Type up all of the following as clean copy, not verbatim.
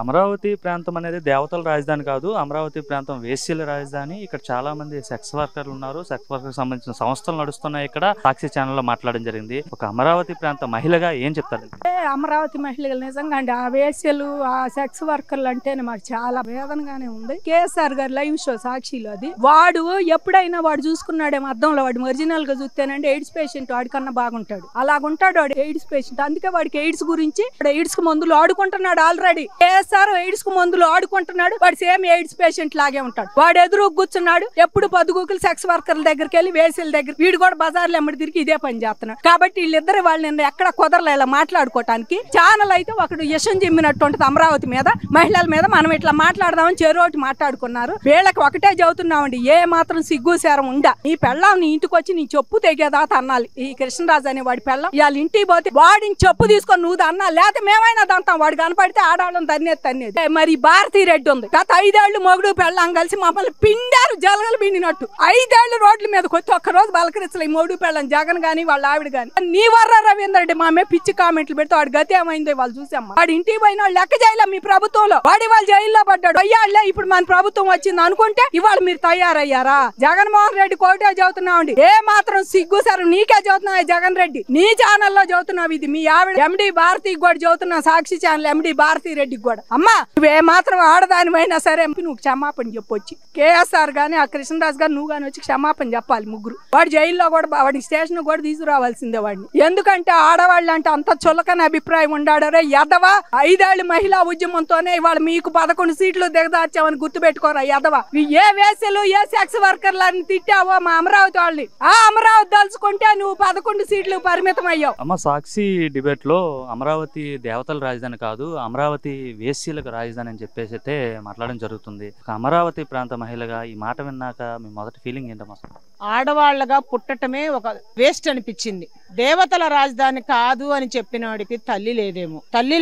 అమరావతి ప్రాంతం అనేది దేవతల రాజధాని కాదు. అమరావతి ప్రాంతం వేశ్యల రాజధాని. ఇక్కడ చాలా మంది సెక్స్ వర్కర్లు ఉన్నారు. సెక్స్ వర్కర్ సంబంధించిన సంస్థలు నడుస్తున్నాయి. ఇక్కడ సాక్షి ఛానల్లో మాట్లాడడం జరిగింది. ఒక అమరావతి ప్రాంత మహిళగా ఏం చెప్తారు? అమరావతి మహిళలు నిజంగా అండి ఆ వేశ్యలు ఆ సెక్స్ వర్కర్లు అంటేనే మాకు చాలా వేదనగానే ఉంది. కేఎస్ఆర్ గారు లైవ్ షో సాక్షిలో అది వాడు ఎప్పుడైనా వాడు చూసుకున్నాడేమో అద్దంలో వాడు ఒరిజినల్ గా చూస్తేనండి ఎయిడ్స్ పేషెంట్ వాడికన్నా బాగుంటాడు. అలాగుంటాడు వాడు ఎయిడ్స్ పేషెంట్. అందుకే వాడికి ఎయిడ్స్ గురించి ఎయిడ్స్ కు మందులు ఆడుకుంటున్నాడు. ఆల్రెడీ కేఎస్ఆర్ ఎయిడ్స్ కు మందులు ఆడుకుంటున్నాడు. వాడు సేమ్ ఎయిడ్స్ పేషెంట్ లాగే ఉంటాడు. వాడు ఎదురు కూర్చున్నాడు. ఎప్పుడు పొద్దుగూకులు సెక్స్ వర్కర్ల దగ్గరికి వెళ్ళి వేసేల దగ్గర వీడు కూడా బజార్లు ఎమ్మడి తిరిగి ఇదే పని చేస్తున్నాడు. కాబట్టి వీళ్ళిద్దరు వాళ్ళని ఎక్కడ కుదరలేలా మాట్లాడుకోవటానికి ఛానల్ అయితే ఒకటి యశం జిమ్మినట్టు ఉంటుంది అమరావతి మీద మహిళల మీద. మనం ఇట్లా మాట్లాడదామని చెరోటి మాట్లాడుకున్నారు. వీళ్ళకి ఒకటే చదువుతున్నామండి, ఏ మాత్రం సిగ్గు సేరం ఉండా నీ పెళ్ళాం నీ ఇంటికి వచ్చి నీ చెప్పు తెగేదా అన్నాలి. ఈ కృష్ణరాజు అనే వాడి పెళ్ళం వాళ్ళ ఇంటికి పోతే వాడిని చెప్పు తీసుకొని నువ్వు అన్నా లేకపోతే మేమైనా దంతాం. వాడు కనపడితే ఆడవాళ్ళని తన్నేది. మరి భారతీ రెడ్డి ఉంది గత 5 ఏళ్లు మొగుడు పెళ్ళాం కలిసి మమ్మల్ని పిండారు జలగలు పిండినట్టు. 5 ఏళ్లు రోడ్ల మీద కొట్టి ఒక్కరోజు బలకరించలే మొగుడు పెళ్ళం జగన్ గాని వాళ్ళ ఆవిడ గాని. నీ వర్ర రవీంద్ర రెడ్డి మా మీద పిచ్చి కామెంట్లు పెడితే వాడి గతి ఏమైందో వాళ్ళు చూసామ్మా. వాడి ఇంటికి పోయిన వాళ్ళు లెక్క చేయలే మీ ప్రభుత్వంలో. వాడి వాళ్ళు జైల్లో పడ్డాడు. అయ్యాళ్లే ఇప్పుడు మన ప్రభుత్వం వచ్చింది అనుకుంటే ఇవాళ మీరు తయారయ్యారా? జగన్మోహన్ రెడ్డి కోటే చదువుతున్నామండి. ఏ మాత్రం సిగ్గు సార్ నీకే చదువుతున్నావు జగన్ రెడ్డి. నీ ఛానల్లో చదువుతున్నావు. ఇది మీ ఆవిడ ఎండి భారతికి కూడా చదువుతున్నావు. సాక్షి ఛానల్ ఎండి భారతీ రెడ్డికి కూడా. అమ్మా నువ్వే మాత్రం ఆడదానివైనా సరే నువ్వు క్షమాపణ చెప్పొచ్చి కేఎస్ఆర్ గాని ఆ కృష్ణరాజు గారు నువ్వు గాని వచ్చి క్షమాపణ చెప్పాలి. ముగ్గురు వాడు జైల్లో కూడా వాడి స్టేషన్ కూడా తీసుకురావాల్సిందే వాడిని. ఎందుకంటే ఆడవాళ్ళు అంటే అంత చులకని అభిప్రాయం ఉండాడరే ఎదవా. 5 ఏళ్ల మహిళా ఉద్యమంతోనే ఇవాళ మీకు 11 సీట్లు దిగదార్చామని గుర్తుపెట్టుకోరా ఎదవా. ఏ వేసలు ఏ సెక్స్ వర్కర్లని తిట్టావో మా అమరావతి వాళ్ళని ఆ అమరావతి దలుచుకుంటే నువ్వు 11 సీట్లు పరిమితం అయ్యావు. అమ్మ సాక్షి డిబేట్ లో అమరావతి దేవతల రాజధాని కాదు అమరావతి వేశ్యలకు రాజధాని అని చెప్పేసి అయితే మాట్లాడడం జరుగుతుంది. ఒక అమరావతి ప్రాంత మహిళగా ఈ మాట విన్నాక మీ మొదటి ఫీలింగ్ ఏంటమ్మా? ఆడవాళ్లగా పుట్టటమే ఒక వేస్ట్ అనిపించింది. దేవతల రాజధాని కాదు అని చెప్పిన వాడికి తల్లి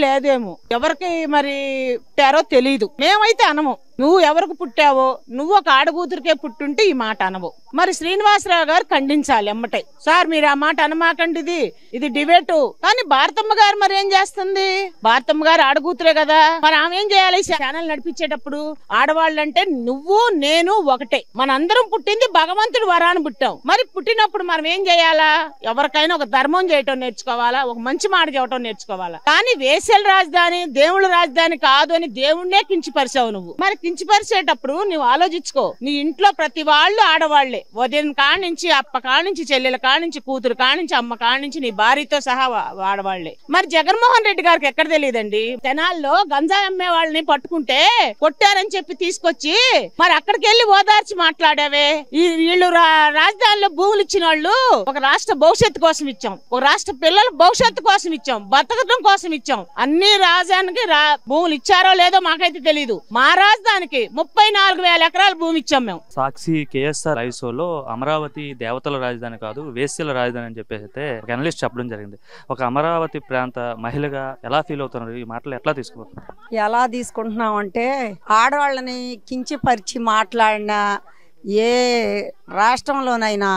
లేదేమో ఎవరికి మరి పుట్టారో తెలీదు. మేమైతే అనము. నువ్వు ఎవరికి పుట్టావో నువ్వు ఒక ఆడకూతురికే పుట్టుంటే ఈ మాట అనవు. మరి శ్రీనివాసరావు గారు ఖండించాలి ఎమ్మటే. సార్ మీరు ఆ మాట అనమాకండి, ఇది డిబేటు. కానీ భారతమ్మ గారు మరి ఏం చేస్తుంది? భారతమ్మ గారు ఆడకూతురే కదా, మరి ఆమె ఏం చేయాలి? ఛానల్ నడిపించేటప్పుడు ఆడవాళ్ళంటే నువ్వు నేను ఒకటే. మనందరం పుట్టింది భగవంతుడు వరాన్ని పుట్టాం. మరి పుట్టినప్పుడు మనం ఏం చేయాలా? ఎవరికైనా ఒక ధర్మం చేయటం నేర్చుకోవాలా, ఒక మంచి మాట చెప్పటం నేర్చుకోవాలా. కానీ వేశ్యల రాజధాని దేవుళ్ళ రాజధాని కాదు అని దేవుణ్ణే కించిపరిచావు నువ్వు. మరి కించిపరిచేటప్పుడు నువ్వు ఆలోచించుకో. నీ ఇంట్లో ప్రతి వాళ్ళు ఆడవాళ్లే. ఉదయం కానించి అప్ప కానించి చెల్లెల కానించి కూతురు కానించి అమ్మ కానించి నీ భార్యతో సహా ఆడవాళ్లే. మరి జగన్మోహన్ రెడ్డి గారికి ఎక్కడ తెలియదండి? తెనాల్లో గంజాయి అమ్మే వాళ్ళని పట్టుకుంటే కొట్టారని చెప్పి తీసుకొచ్చి మరి అక్కడికి వెళ్ళి ఓదార్చి మాట్లాడావే. ఈ వీళ్ళు రాజధానిలో భూములు ఇచ్చిన వాళ్ళు ఒక రాష్ట్ర భవిష్యత్తు కోసం ఇచ్చాం, ఒక రాష్ట్ర పిల్లల భవిష్యత్తు కోసం ఇచ్చాం, బతకడం కోసం ఇచ్చాం. అన్ని రాజధానికి భూములు ఇచ్చారో లేదో మాకైతే తెలీదు. మా రాజధానికి 34,000 ఎకరాల భూమి ఇచ్చాం మేము. సాక్షి కేఎస్ఆర్ లైవ్ షోలో అమరావతి దేవతల రాజధాని కాదు వేశ్యల రాజధాని అని చెప్పేసి అయితే ఒక అనలిస్ట్ చెప్పడం జరిగింది. ఒక అమరావతి ప్రాంత మహిళగా ఎలా ఫీల్ అవుతున్నారు? ఈ మాటలు ఎట్లా తీసుకుంటున్నారు? ఎలా తీసుకుంటున్నాం అంటే ఆడవాళ్ళని కించపరిచి మాట్లాడిన ఏ రాష్ట్రంలోనైనా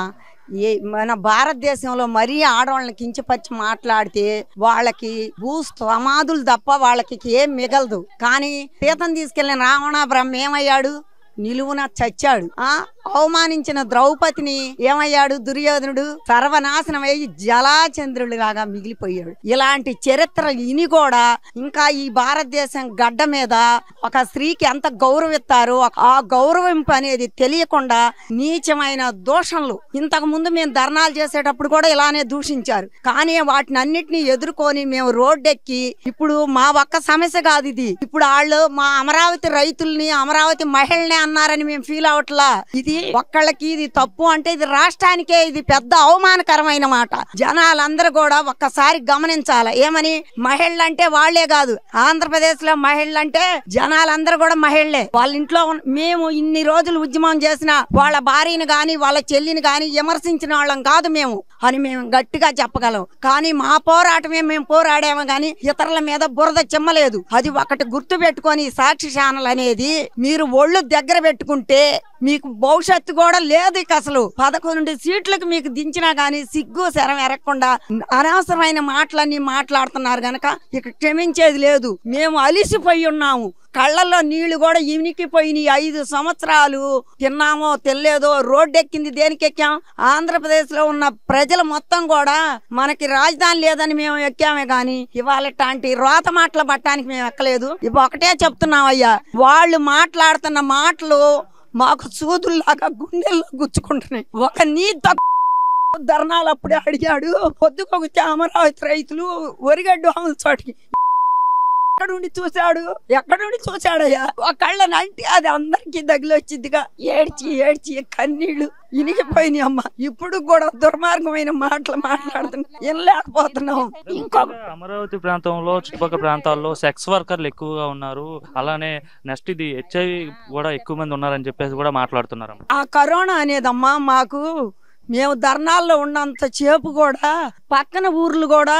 మన భారతదేశంలో మరీ ఆడవాళ్ళని కించపరిచి మాట్లాడితే వాళ్ళకి భూ సమాధులు తప్ప వాళ్ళకి ఏం మిగలదు. కానీ సీతను తీసుకెళ్లిన రావణాపురం ఏమయ్యాడు? నిలువున చచ్చాడు. అవమానించిన ద్రౌపదిని ఏమయ్యాడు? దుర్యోధనుడు సర్వనాశనమై జలాచంద్రుడిలాగా మిగిలిపోయాడు. ఇలాంటి చరిత్ర ఇని కూడా ఇంకా ఈ భారతదేశం గడ్డ మీద ఒక స్త్రీకి ఎంత గౌరవిస్తారో ఆ గౌరవింపు అనేది తెలియకుండా నీచమైన దూషణలు. ఇంతకు ముందు మేము ధర్నాలు చేసేటప్పుడు కూడా ఇలానే దూషించారు. కానీ వాటిని అన్నిటినీ ఎదుర్కొని మేము రోడ్డెక్కి ఇప్పుడు మా ఒక్క సమస్య కాదు ఇది. ఇప్పుడు వాళ్ళు మా అమరావతి రైతుల్ని అమరావతి మహిళల్ని అన్నారని మేము ఫీల్ అవట్లా. ఇది ఒక్కళ్ళకి ఇది తప్పు అంటే ఇది రాష్ట్రానికే ఇది పెద్ద అవమానకరమైన మాట. జనాలందరూ కూడా ఒక్కసారి గమనించాలి. ఏమని? మహిళలంటే వాళ్లే కాదు, ఆంధ్రప్రదేశ్ లో మహిళలంటే జనాలందరూ కూడా మహిళలే. వాళ్ళ ఇంట్లో మేము ఇన్ని రోజులు ఉద్యమం చేసిన వాళ్ళ భార్యని గాని వాళ్ళ చెల్లిని గాని విమర్శించిన వాళ్ళం కాదు మేము అని మేము గట్టిగా చెప్పగలం. కానీ మా పోరాటమే మేము పోరాడాము గాని ఇతరుల మీద బురద చిమ్మలేదు. అది ఒకటి గుర్తు పెట్టుకొని సాక్షి ఛానల్ అనేది మీరు ఒళ్ళు దగ్గర పెట్టుకుంటే మీకు భవిష్యత్తు కూడా లేదు. ఇక అసలు 11 సీట్లకు మీకు దించినా గానీ సిగ్గు శరం ఎరగకుండా అనవసరమైన మాటలన్నీ మాట్లాడుతున్నారు గనక ఇక క్షమించేది లేదు. మేము అలిసిపోయి ఉన్నాము. కళ్ళల్లో నీళ్లు కూడా ఇనికిపోయినాయి. 5 సంవత్సరాలు తిన్నామో తెలియదో రోడ్డెక్కింది దేనికి ఎక్కాం? ఆంధ్రప్రదేశ్ లో ఉన్న ప్రజలు మొత్తం కూడా మనకి రాజధాని లేదని మేము ఎక్కామే గాని ఇవాళ రోత మాటలు పట్టడానికి మేము ఎక్కలేదు. ఇవి ఒకటే చెప్తున్నామయ్యా, వాళ్ళు మాట్లాడుతున్న మాటలు మాకు సూదుల్లాగా గుండెల్లో గుచ్చుకుంటున్నాయి. ఒక నీ ధర్నాలు అప్పుడే అడిగాడు, పొద్దుకొచ్చి అమరావతి రైతులు ఒరిగడ్డు హాముల చోటికి ఎక్కడుండి చూశాడయ్యా? ఒకళ్ళని అంటే అది అందరికి తగిలొచ్చిందిగా. ఏడ్చి కన్నీళ్లు ఇనిగిపోయినాయి అమ్మ. ఇప్పుడు కూడా దుర్మార్గమైన మాటలు మాట్లాడుతున్నా వినలేకపోతున్నాం. ఇంకొక అమరావతి ప్రాంతంలో చుట్టుపక్కల ప్రాంతాల్లో సెక్స్ వర్కర్లు ఎక్కువగా ఉన్నారు, అలానే నెక్స్ట్ ఇది HIV కూడా ఎక్కువ మంది ఉన్నారని చెప్పేసి కూడా మాట్లాడుతున్నారు. ఆ కరోనా అనేదమ్మా మాకు మేము ధర్నాల్లో ఉన్నంత సేపు కూడా పక్కన ఊర్లు కూడా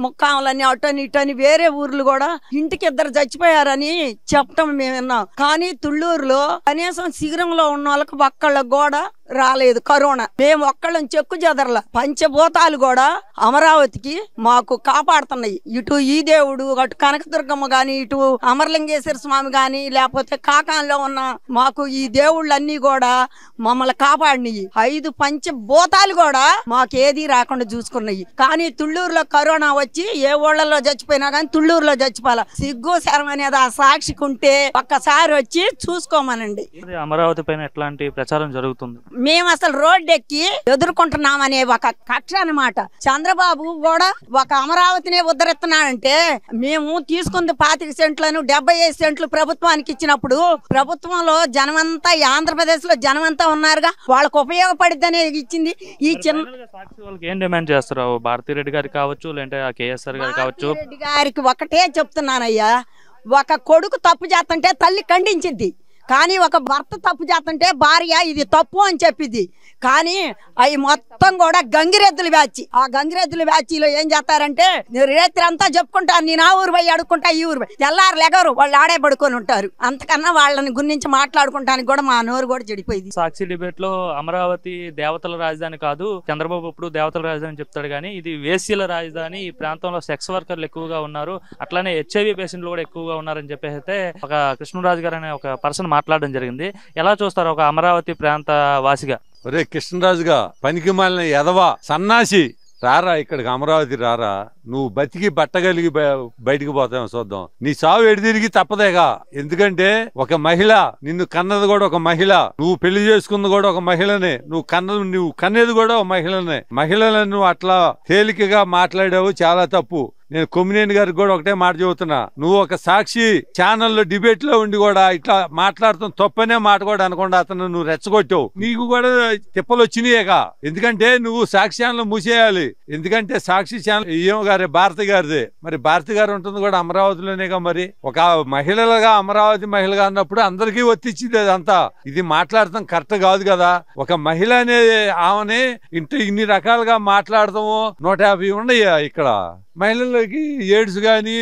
ముక్కాములని అటని ఇటని వేరే ఊర్లు కూడా ఇంటికి 2 చచ్చిపోయారని చెప్పటం మేము విన్నాం. కానీ తుళ్ళూరులో కనీసం శిఖరంలో ఉన్న వాళ్ళకి ఒక్కళ్ళకు కూడా రాలేదు కరోనా. మేము ఒక్కళ్ళని చెక్కు చెదరల. పంచభూతాలు కూడా అమరావతికి మాకు కాపాడుతున్నాయి. ఇటు ఈ దేవుడు, అటు కనకదుర్గమ్మ గాని, ఇటు అమరలింగేశ్వర స్వామి గాని, లేకపోతే కాకాంలో ఉన్న మాకు ఈ దేవుళ్ళన్నీ కూడా మమ్మల్ని కాపాడినాయి. 5 పంచభూతాలు కూడా మాకేది రాకుండా చూసుకున్నాయి. కానీ తుళ్ళూరులో కరోనా వచ్చి ఏ ఊళ్ళలో చచ్చిపోయినా కానీ తుళ్ళూరులో చచ్చిపోవాల. సిగ్గు శరం అనేది ఆ సాక్షికి ఉంటే ఒక్కసారి వచ్చి చూసుకోమనండి. అమరావతి పైన ఎట్లాంటి ప్రచారం జరుగుతుంది? మేము అసలు రోడ్డు ఎక్కి ఎదుర్కొంటున్నామనే ఒక కక్ష అన్నమాట. చంద్రబాబు కూడా ఒక అమరావతినే ఉద్ధరిస్తున్నాడంటే మేము తీసుకుంది 25 సెంట్లను 75 సెంట్లు ప్రభుత్వానికి ఇచ్చినప్పుడు ప్రభుత్వంలో జనమంతా ఆంధ్రప్రదేశ్ లో జనమంతా ఉన్నారుగా, వాళ్ళకు ఉపయోగపడిద్దనే ఇచ్చింది. ఈ ఏం డిమాండ్ చేస్తారు? భారతిరెడ్డి గారికి కావచ్చు, లేదంటే కేఎస్ఆర్ గారికి కావచ్చు. రెడ్డి గారికి ఒకటే చెప్తున్నానయ్యా, ఒక కొడుకు తప్పు చేస్తుంటే తల్లి ఖండించింది, కానీ ఒక భర్త తప్పు చేస్తుంటే భార్య ఇది తప్పు అని చెప్పింది. కానీ అవి మొత్తం కూడా గంగిరెద్దులు బ్యాచ్. ఆ గంగిరెద్దుల బ్యాచీలో ఏం చేస్తారంటే రాత్రి అంతా చెప్పుకుంటారు, నేను ఆ ఊరు పోయి అడుక్కుంటా, ఈ ఊరు పోయి తెల్లారు లెగరు, వాళ్ళు ఆడే పడుకొని ఉంటారు. అంతకన్నా వాళ్ళని గురించి మాట్లాడుకుంటానికి కూడా మా నోరు కూడా చెడిపోయింది. సాక్షి డిబేట్ లో అమరావతి దేవతల రాజధాని కాదు, చంద్రబాబు ఇప్పుడు దేవతల రాజధాని చెప్తాడు, కానీ ఇది వేశ్యల రాజధాని, ఈ ప్రాంతంలో సెక్స్ వర్కర్లు ఎక్కువగా ఉన్నారు, అట్లానే HIV పేషెంట్లు కూడా ఎక్కువగా ఉన్నారని చెప్పేసి అయితే ఒక కృష్ణరాజు గారు అనే ఒక పర్సన్ మాట్లాడడం జరిగింది. ఎలా చూస్తారు ఒక అమరావతి ప్రాంత వాసిగా? ఒరే కృష్ణరాజుగా, పనికి మాలిన ఎదవా సన్నాసి, రారా ఇక్కడికి అమరావతి రారా. నువ్వు బతికి బట్టగలిగి బయటికి పోతావు చూద్దాం. నీ సావు ఎడిదిరిగి తప్పదేగా. ఎందుకంటే ఒక మహిళ, నిన్ను కన్నది కూడా ఒక మహిళ, నువ్వు పెళ్లి చేసుకుంది కూడా ఒక మహిళనే, నువ్వు కనేది కూడా ఒక మహిళనే. మహిళలను నువ్వు అట్లా తేలికగా మాట్లాడావు, చాలా తప్పు. నేను కొమ్మినేని గారికి కూడా ఒకటే మాట చెబుతున్నా, నువ్వు ఒక సాక్షి ఛానల్లో డిబేట్ లో ఉండి కూడా ఇట్లా మాట్లాడుతాం తప్పనే మాట కూడా అనకుండా అతను నువ్వు రెచ్చగొట్టావు. నీకు కూడా తిప్పలు వచ్చినాయేగా. ఎందుకంటే నువ్వు సాక్షి ఛానల్ మూసేయాలి. ఎందుకంటే సాక్షి ఛానల్ ఏమో గారి భారతి గారిదే, మరి భారతి గారు ఉంటుంది కూడా అమరావతిలోనేగా. మరి ఒక మహిళలుగా అమరావతి మహిళగా అన్నప్పుడు అందరికీ ఒత్తిచ్చింది అదంతా. ఇది మాట్లాడటం కరెక్ట్ కాదు కదా. ఒక మహిళ అనే ఆమెని ఇన్ని రకాలుగా మాట్లాడతాము. 150 ఉన్నాయా ఇక్కడ మహిళలకి ఎయిడ్స్ గానీ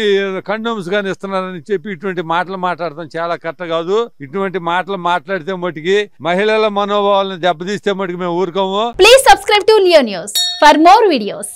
కండోమ్స్ గానీ ఇస్తున్నారని చెప్పి ఇటువంటి మాటలు మాట్లాడతాం చాలా కరెక్ట్ కాదు. ఇటువంటి మాటలు మాట్లాడితే మటుకి మహిళల మనోభావాలను దెబ్బతీస్తే మటుకు మేము ఊరుకోము. Please subscribe to Leo News for more videos.